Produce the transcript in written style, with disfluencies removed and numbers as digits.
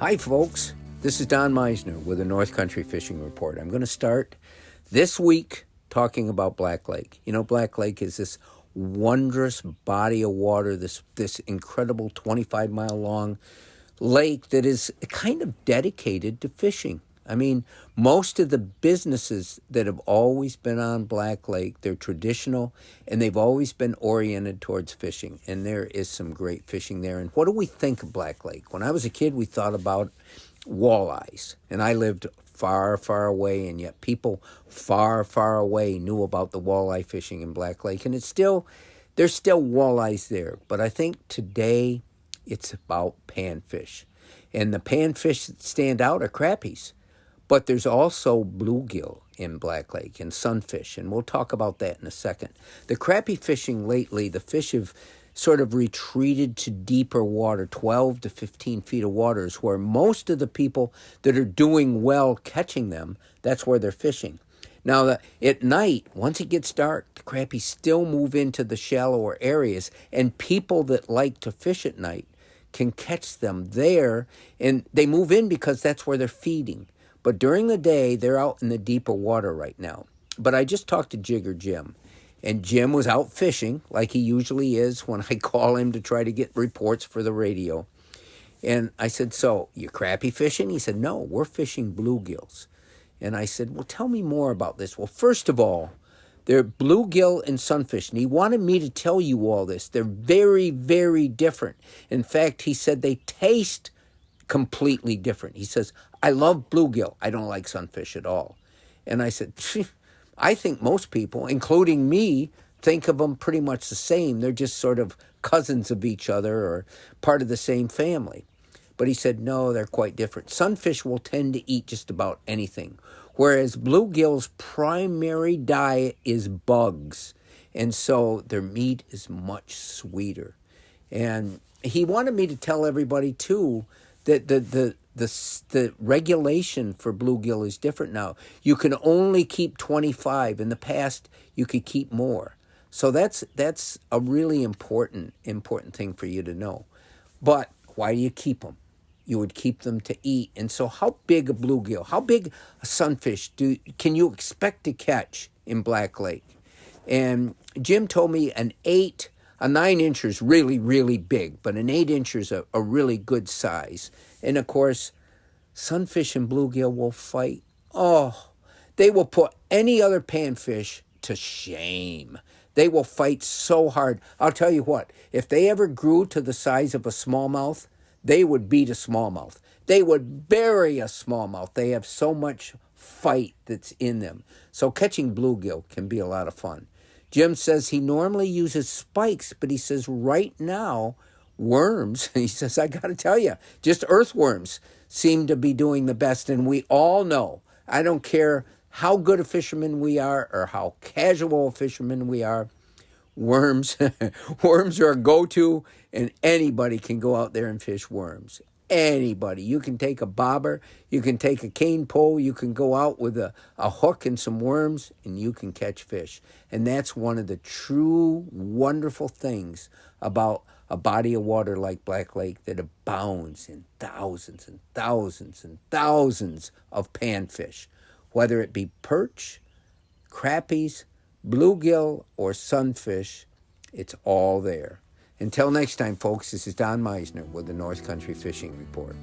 Hi, folks. This is Don Meisner with the North Country Fishing Report. I'm going to start this week talking about Black Lake. You know, Black Lake is this wondrous body of water, this incredible 25-mile long lake that is kind of dedicated to fishing. I mean, most of the businesses that have always been on Black Lake, they're traditional and they've always been oriented towards fishing. And there is some great fishing there. And what do we think of Black Lake? When I was a kid, we thought about walleyes. And I lived far, far away, and yet people far, far away knew about the walleye fishing in Black Lake. And there's still walleyes there. But I think today it's about panfish. And the panfish that stand out are crappies. But there's also bluegill in Black Lake and sunfish, and we'll talk about that in a second. The crappie fishing lately, the fish have sort of retreated to deeper water, 12 to 15 feet of waters, where most of the people that are doing well catching them, that's where they're fishing. Now, at night, once it gets dark, the crappies still move into the shallower areas, and people that like to fish at night can catch them there, and they move in because that's where they're feeding. But during the day, they're out in the deeper water right now. But I just talked to Jigger Jim, and Jim was out fishing like he usually is when I call him to try to get reports for the radio. And I said, so you crappie fishing? He said, no, we're fishing bluegills. And I said, well, tell me more about this. Well, first of all, they're bluegill and sunfish. And he wanted me to tell you all this. They're very, very different. In fact, he said they taste completely different. He says, I love bluegill. I don't like sunfish at all. And I said, I think most people, including me, think of them pretty much the same. They're just sort of cousins of each other or part of the same family. But he said, no, they're quite different. Sunfish will tend to eat just about anything, whereas bluegill's primary diet is bugs. And so their meat is much sweeter. And he wanted me to tell everybody, too, that the regulation for bluegill is different now. You can only keep 25. In the past, you could keep more. So that's a really important thing for you to know. But why do you keep them? You would keep them to eat. And so how big a bluegill, how big a sunfish can you expect to catch in Black Lake? And Jim told me a 9-incher is really, really big, but an 8-incher is a really good size. And, of course, sunfish and bluegill will fight. Oh, they will put any other panfish to shame. They will fight so hard. I'll tell you what, if they ever grew to the size of a smallmouth, they would beat a smallmouth. They would bury a smallmouth. They have so much fight that's in them. So catching bluegill can be a lot of fun. Jim says he normally uses spikes, but he says right now, worms, he says, I got to tell you, just earthworms seem to be doing the best. And we all know, I don't care how good a fisherman we are or how casual a fisherman we are, worms are a go-to, and anybody can go out there and fish worms. Anybody. You can take a bobber, you can take a cane pole, you can go out with a hook and some worms, and you can catch fish. And that's one of the true wonderful things about a body of water like Black Lake that abounds in thousands and thousands and thousands of panfish, whether it be perch, crappies, bluegill, or sunfish. It's all there. Until next time, folks, this is Don Meisner with the North Country Fishing Report.